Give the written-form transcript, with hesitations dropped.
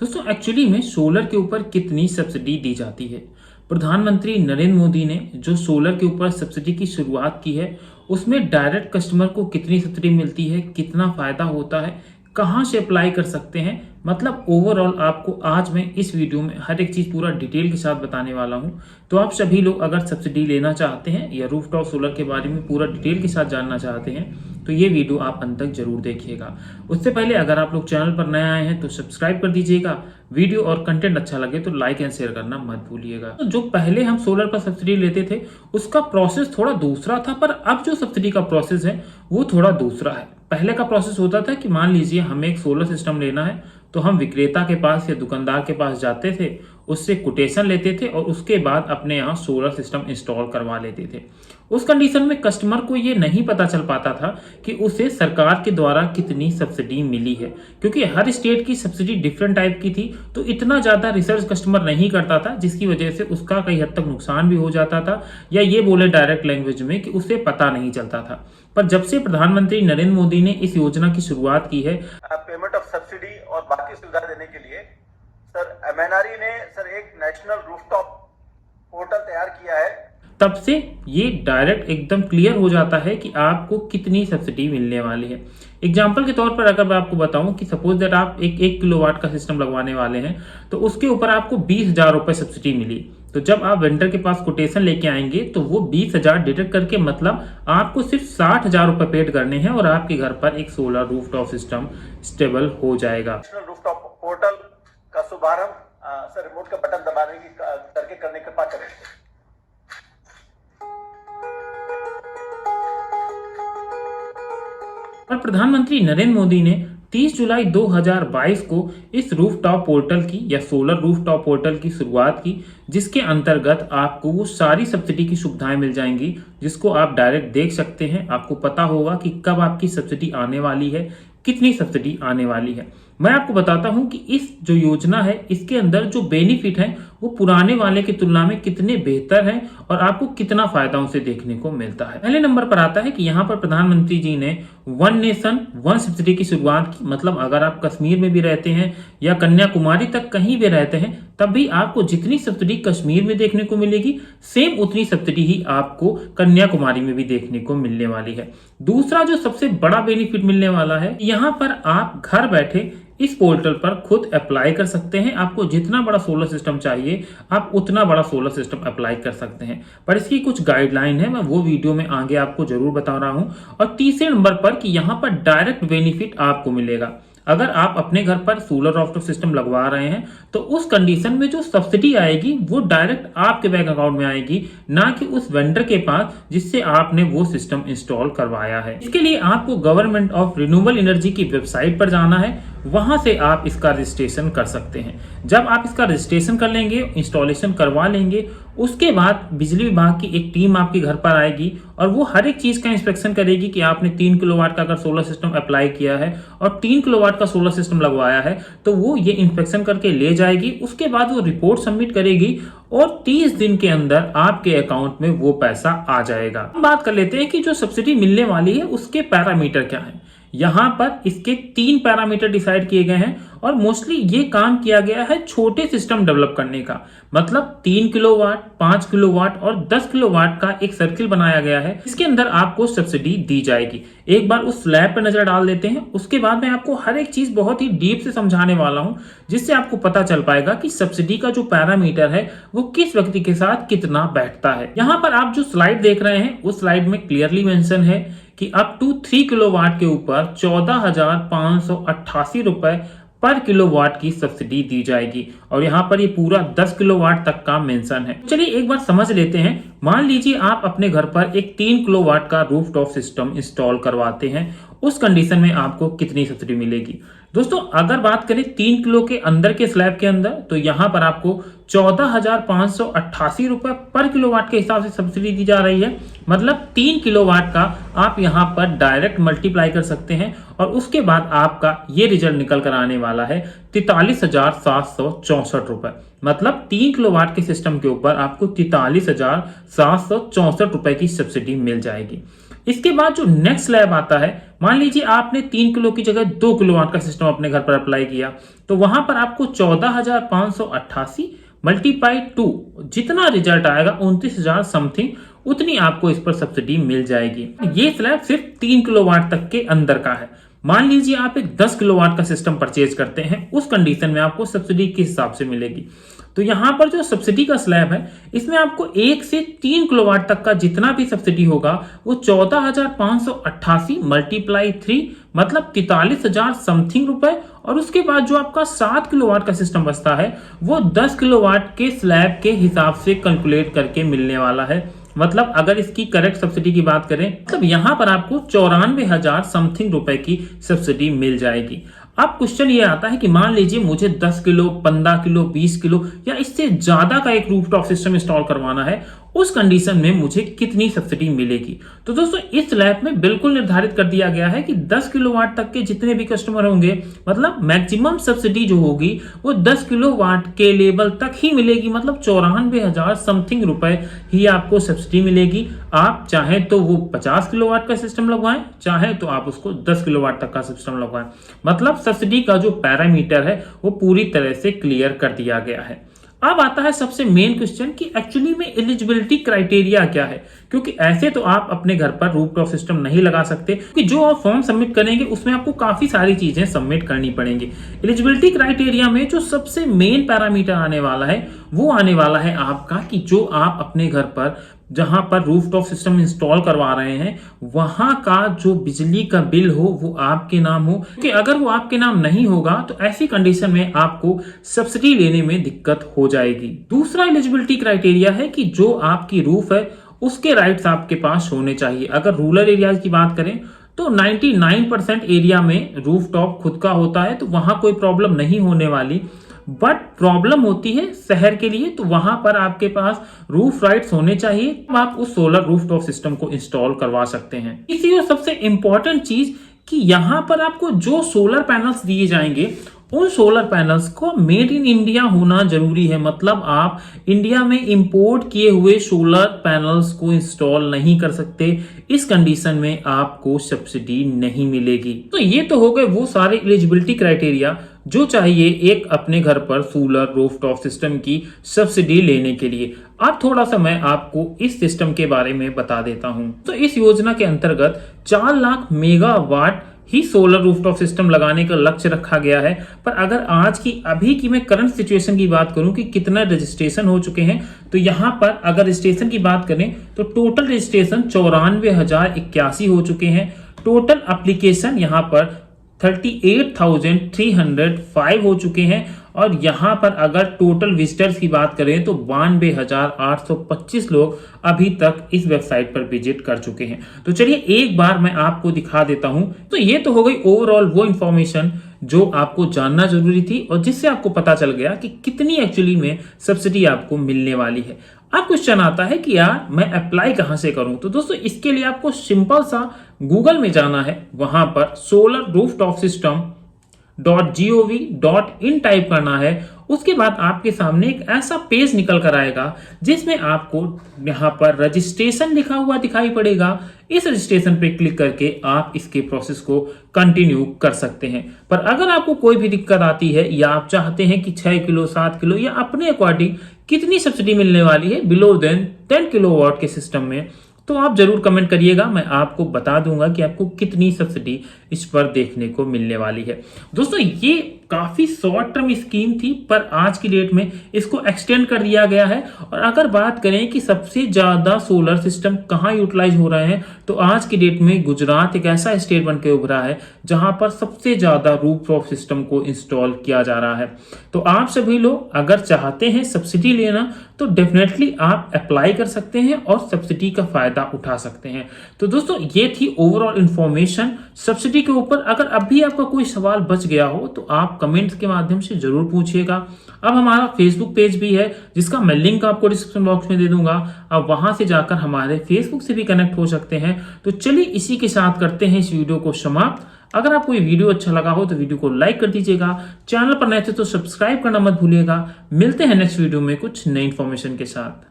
दोस्तों एक्चुअली में सोलर के ऊपर कितनी सब्सिडी दी जाती है। प्रधानमंत्री नरेंद्र मोदी ने जो सोलर के ऊपर सब्सिडी की शुरुआत की है उसमें डायरेक्ट कस्टमर को कितनी सब्सिडी मिलती है, कितना फायदा होता है, कहाँ से अप्लाई कर सकते हैं, मतलब ओवरऑल आपको आज मैं इस वीडियो में हर एक चीज़ पूरा डिटेल के साथ बताने वाला हूँ। तो आप सभी लोग अगर सब्सिडी लेना चाहते हैं या रूफटॉप सोलर के बारे में पूरा डिटेल के साथ जानना चाहते हैं तो ये वीडियो आप अंत तक जरूर देखिएगा। उससे पहले अगर आप लोग चैनल पर नए आए हैं तो सब्सक्राइब कर दीजिएगा। वीडियो और कंटेंट अच्छा लगे तो लाइक एंड शेयर करना मत भूलिएगा। तो जो पहले हम सोलर पर सब्सिडी लेते थे उसका प्रोसेस थोड़ा दूसरा था, पर अब जो सब्सिडी का प्रोसेस है वो थोड़ा दूसरा है। पहले का प्रोसेस होता था कि मान लीजिए हमें एक सोलर सिस्टम लेना है तो हम विक्रेता के पास या दुकानदार के पास जाते थे, उससे कोटेशन लेते थे और उसके बाद अपने यहाँ सोलर सिस्टम इंस्टॉल करवा लेते थे। उस कंडीशन में कस्टमर को ये नहीं पता चल पाता था कि उसे सरकार के द्वारा कितनी सब्सिडी मिली है, क्योंकि हर स्टेट की सब्सिडी डिफरेंट टाइप की थी। तो इतना ज़्यादा रिसर्च कस्टमर नहीं करता था, जिसकी वजह से उसका कई हद तक नुकसान भी हो जाता था, या ये बोले डायरेक्ट लैंग्वेज में कि उसे पता नहीं चलता था। पर जब से प्रधानमंत्री नरेंद्र मोदी ने इस योजना की शुरुआत की है, पेमेंट ऑफ सब्सिडी और बाकी सुविधा देने के लिए सर एमएनआरई ने एक नेशनल रूफटॉप पोर्टल तैयार किया है। तब से ये डायरेक्ट एकदम क्लियर हो जाता है कि आपको कितनी सब्सिडी मिलने वाली है। एग्जाम्पल के तौर पर अगर मैं आपको बताऊं कि सपोज दैट आप एक किलोवाट का सिस्टम लगवाने वाले हैं तो उसके ऊपर आपको 20,000 रुपए सब्सिडी मिली। तो जब आप वेंडर के पास कोटेशन लेके आएंगे तो वो 20,000 डिडक्ट करके मतलब आपको सिर्फ 60,000 रुपए पेड करने हैं और आपके घर पर एक सोलर रूफटॉप सिस्टम स्टेबल हो जाएगा। नेशनल रूफटॉप पोर्टल का शुभारंभ सर रिमोट का बटन दबाने की करके करने के बाद करें। और प्रधानमंत्री नरेंद्र मोदी ने 30 जुलाई 2022 को इस रूफटॉप पोर्टल की या सोलर रूफटॉप पोर्टल की शुरुआत की, जिसके अंतर्गत आपको वो सारी सब्सिडी की सुविधाएं मिल जाएंगी जिसको आप डायरेक्ट देख सकते हैं। आपको पता होगा कि कब आपकी सब्सिडी आने वाली है, कितनी सब्सिडी आने वाली है। मैं आपको बताता हूं कि इस जो योजना है इसके अंदर जो बेनिफिट हैं वो पुराने वाले की तुलना में कितने बेहतर हैं और आपको कितना फायदा उनसे देखने को मिलता है। पहले नंबर पर आता है कि यहाँ पर प्रधानमंत्री जी ने वन नेशन वन सब्सिडी की शुरुआत की। मतलब अगर आप कश्मीर में भी रहते हैं या कन्याकुमारी तक कहीं भी रहते हैं तब भी आपको जितनी सब्सिडी कश्मीर में देखने को मिलेगी सेम उतनी सब्सिडी ही आपको कन्याकुमारी में भी देखने को मिलने वाली है। दूसरा जो सबसे बड़ा बेनिफिट मिलने वाला है, यहाँ पर आप घर बैठे इस पोर्टल पर खुद अप्लाई कर सकते हैं। आपको जितना बड़ा सोलर सिस्टम चाहिए आप उतना बड़ा सोलर सिस्टम अप्लाई कर सकते हैं, पर इसकी कुछ गाइडलाइन है, मैं वो वीडियो में आगे आपको जरूर बता रहा हूं। और तीसरे नंबर पर कि यहाँ पर डायरेक्ट बेनिफिट आपको मिलेगा। अगर आप अपने घर पर सोलर रूफटॉप सिस्टम लगवा रहे हैं तो उस कंडीशन में जो सब्सिडी आएगी वो डायरेक्ट आपके बैंक अकाउंट में आएगी, ना कि उस वेंडर के पास जिससे आपने वो सिस्टम इंस्टॉल करवाया है। इसके लिए आपको गवर्नमेंट ऑफ रिन्यूएबल एनर्जी की वेबसाइट पर जाना है, वहां से आप इसका रजिस्ट्रेशन कर सकते हैं। जब आप इसका रजिस्ट्रेशन कर लेंगे, इंस्टॉलेशन करवा लेंगे, उसके बाद बिजली विभाग की एक टीम आपके घर पर आएगी और वो हर एक चीज का इंस्पेक्शन करेगी कि आपने 3 किलोवाट का अगर सोलर सिस्टम अप्लाई किया है और 3 किलोवाट का सोलर सिस्टम लगवाया है तो वो ये इंस्पेक्शन करके ले जाएगी। उसके बाद वो रिपोर्ट सबमिट करेगी और 30 दिन के अंदर आपके अकाउंट में वो पैसा आ जाएगा। बात कर लेते हैं कि जो सब्सिडी मिलने वाली है उसके पैरामीटर क्या है। यहाँ पर इसके 3 पैरामीटर डिसाइड किए गए हैं और मोस्टली ये काम किया गया है छोटे सिस्टम डेवलप करने का। मतलब 3 किलोवाट, 5 किलोवाट और 10 किलोवाट का एक सर्किल बनाया गया है, इसके अंदर आपको सब्सिडी दी जाएगी। एक बार उस स्लैब पर नजर डाल देते हैं, उसके बाद मैं आपको हर एक चीज बहुत ही डीप से समझाने वाला हूं, जिससे आपको पता चल पाएगा कि सब्सिडी का जो पैरामीटर है वो किस व्यक्ति के साथ कितना बैठता है। यहाँ पर आप जो स्लाइड देख रहे हैं उस स्लाइड में क्लियरली मेंशन है कि अप टू 3 किलोवाट के ऊपर 14,588 रुपए पर किलोवाट की सब्सिडी दी जाएगी और यहाँ पर ये पूरा 10 किलोवाट तक का मेंशन है। चलिए एक बार समझ लेते हैं। मान लीजिए आप अपने घर पर एक 3 किलोवाट का रूफटॉप सिस्टम इंस्टॉल करवाते हैं, उस कंडीशन में आपको कितनी सब्सिडी मिलेगी। दोस्तों अगर बात करें 3 किलो के अंदर के स्लैब के अंदर तो यहाँ पर आपको 14,588 रुपए पर किलोवाट के हिसाब से सब्सिडी दी जा रही है। मतलब 3 किलोवाट का आप यहाँ पर डायरेक्ट मल्टीप्लाई कर सकते हैं और उसके बाद आपका ये रिजल्ट निकल कर आने वाला है 43,764 रुपए। मतलब 3 किलोवाट के सिस्टम के ऊपर आपको 43,764 रुपए की सब्सिडी मिल जाएगी। इसके बाद जो नेक्स्ट स्लैब आता है, मान लीजिए आपने 3 किलो की जगह 2 किलोवाट का सिस्टम अपने घर पर अप्लाई किया, तो वहां पर आपको 14,588 मल्टीप्लाई 2 जितना रिजल्ट आएगा 29,000 समथिंग, उतनी आपको इस पर सब्सिडी मिल जाएगी। ये स्लैब सिर्फ 3 किलोवाट तक के अंदर का है। मान लीजिए आप एक 10 किलोवाट का सिस्टम परचेज करते हैं, उस कंडीशन में आपको सब्सिडी किस हिसाब से मिलेगी। तो यहां पर जो सब्सिडी का स्लैब है, इसमें आपको 1 से 3 किलोवाट तक का जितना भी सब्सिडी होगा वो 14,588 मल्टीप्लाई 3 मतलब 43,000 समथिंग रुपए, और उसके बाद जो आपका 7 किलोवाट का सिस्टम बचता है वो 10 किलोवाट के स्लैब के हिसाब से कैलकुलेट करके मिलने वाला है। मतलब अगर इसकी करेक्ट सब्सिडी की बात करें, मतलब यहां पर आपको 94,000 समथिंग रुपए की सब्सिडी मिल जाएगी। अब क्वेश्चन ये आता है कि मान लीजिए मुझे 10 किलो, 15 किलो, 20 किलो या इससे ज्यादा का एक रूफटॉप सिस्टम इंस्टॉल करवाना है, उस कंडीशन में मुझे कितनी सब्सिडी मिलेगी। तो दोस्तों इस स्लैब में बिल्कुल निर्धारित कर दिया गया है कि 10 किलोवाट तक के जितने भी कस्टमर होंगे, मतलब मैक्सिमम सब्सिडी जो होगी वो 10 किलोवाट के लेवल तक ही मिलेगी, मतलब 94,000 समथिंग रुपए ही आपको सब्सिडी मिलेगी। आप चाहे तो वो 50 किलोवाट का सिस्टम लगवाएं, चाहे तो आप उसको 10 किलोवाट तक का सिस्टम लगवाएं। मतलब सब्सिडी का जो पैरामीटर है वो पूरी तरह से क्लियर कर दिया गया है। अब आता है सबसे मेन क्वेश्चन कि एक्चुअली में एलिजिबिलिटी क्राइटेरिया क्या है, क्योंकि ऐसे तो आप अपने घर पर रूफटॉप सिस्टम नहीं लगा सकते, क्योंकि जो आप फॉर्म सबमिट करेंगे उसमें आपको काफी सारी चीजें सबमिट करनी पड़ेंगी। एलिजिबिलिटी क्राइटेरिया में जो सबसे मेन पैरामीटर आने वाला है वो आने वाला है आपका कि जो आप अपने घर पर जहां पर रूफटॉप सिस्टम इंस्टॉल करवा रहे हैं वहां का जो बिजली का बिल हो वो आपके नाम हो, कि अगर वो आपके नाम नहीं होगा तो ऐसी कंडीशन में आपको सब्सिडी लेने में दिक्कत हो जाएगी। दूसरा एलिजिबिलिटी क्राइटेरिया है कि जो आपकी रूफ है उसके राइट्स आपके पास होने चाहिए। अगर रूरल एरियाज की बात करें तो 99% एरिया में रूफटॉप खुद का होता है, तो वहां कोई प्रॉब्लम नहीं होने वाली। बट प्रॉब्लम होती है शहर के लिए, तो वहां पर आपके पास रूफ राइट्स होने चाहिए, तो आप उस सोलर रूफटॉप सिस्टम को इंस्टॉल करवा सकते हैं। इसी और सबसे इंपॉर्टेंट चीज कि यहां पर आपको जो सोलर पैनल्स दिए जाएंगे उन सोलर पैनल्स को मेड इन इंडिया होना जरूरी है। मतलब आप इंडिया में इंपोर्ट किए हुए सोलर पैनल्स को इंस्टॉल नहीं कर सकते, इस कंडीशन में आपको सब्सिडी नहीं मिलेगी। तो ये तो हो गए वो सारे एलिजिबिलिटी क्राइटेरिया जो चाहिए एक अपने घर पर सोलर रूफटॉप सिस्टम की सब्सिडी लेने के लिए। अब थोड़ा सा मैं आपको इस सिस्टम के बारे में बता देता हूं। तो इस योजना के अंतर्गत 4 लाख मेगावाट ही सोलर रूफटॉप सिस्टम लगाने का लक्ष्य रखा गया है। पर अगर आज की अभी की मैं करंट सिचुएशन की बात करूं कि कितना रजिस्ट्रेशन हो चुके हैं, तो यहां पर अगर रजिस्ट्रेशन की बात करें तो टोटल रजिस्ट्रेशन 94,081 हो चुके हैं। टोटल एप्लीकेशन यहां पर 38,305 हो चुके हैं, और यहां पर अगर टोटल विजिटर्स की बात करें तो 92,825 लोग अभी तक इस वेबसाइट पर विजिट कर चुके हैं। तो चलिए एक बार मैं आपको दिखा देता हूं। तो ये तो हो गई ओवरऑल वो इंफॉर्मेशन जो आपको जानना जरूरी थी और जिससे आपको पता चल गया कि कितनी एक्चुअली में सब्सिडी आपको मिलने वाली है। अब क्वेश्चन आता है कि यार मैं अप्लाई कहां से करूं। तो दोस्तों इसके लिए आपको सिंपल सा गूगल में जाना है, वहां पर solar rooftop system .gov.in type करना है। उसके बाद आपके सामने एक ऐसा पेज निकल कर आएगा जिसमें आपको यहाँ पर रजिस्ट्रेशन लिखा हुआ दिखाई पड़ेगा। इस रजिस्ट्रेशन पे क्लिक करके आप इसके प्रोसेस को कंटिन्यू कर सकते हैं। पर अगर आपको कोई भी दिक्कत आती है या आप चाहते हैं कि 6 किलो 7 किलो या अपने अकॉर्डिंग कितनी सब्सिडी मिलने वाली है बिलो देन 10 किलोवाट के सिस्टम में, तो आप जरूर कमेंट करिएगा। मैं आपको बता दूंगा कि आपको कितनी सब्सिडी इस पर देखने को मिलने वाली है। दोस्तों ये काफी शॉर्ट टर्म स्कीम थी, पर आज की डेट में इसको एक्सटेंड कर दिया गया है। और अगर बात करें कि सबसे ज्यादा सोलर सिस्टम कहां यूटिलाइज हो रहे हैं, तो आज की डेट में गुजरात एक ऐसा स्टेट बन के उभरा है जहां पर सबसे ज्यादा रूफटॉप सिस्टम को इंस्टॉल किया जा रहा है। तो आप सभी लोग अगर चाहते हैं सब्सिडी लेना तो डेफिनेटली आप अप्लाई कर सकते हैं और सब्सिडी का फायदा उठा सकते हैं। तो दोस्तों ये थी ओवरऑल इंफॉर्मेशन सब्सिडी के ऊपर। अगर अभी आपका कोई सवाल बच गया हो तो आप कमेंट्स के माध्यम से जरूर पूछिएगा। अब हमारा फेसबुक पेज भी है जिसका मैं लिंक आपको डिस्क्रिप्शन बॉक्स में दे दूंगा। आप वहां से जाकर हमारे फेसबुक से भी कनेक्ट हो सकते हैं। तो चलिए इसी के साथ करते हैं इस वीडियो को समाप्त। अगर आपको ये वीडियो अच्छा लगा हो तो वीडियो को लाइक कर दीजिएगा। चैनल पर नए थे तो सब्सक्राइब करना मत भूलिएगा। मिलते हैं नेक्स्ट वीडियो में कुछ नई इन्फॉर्मेशन के साथ।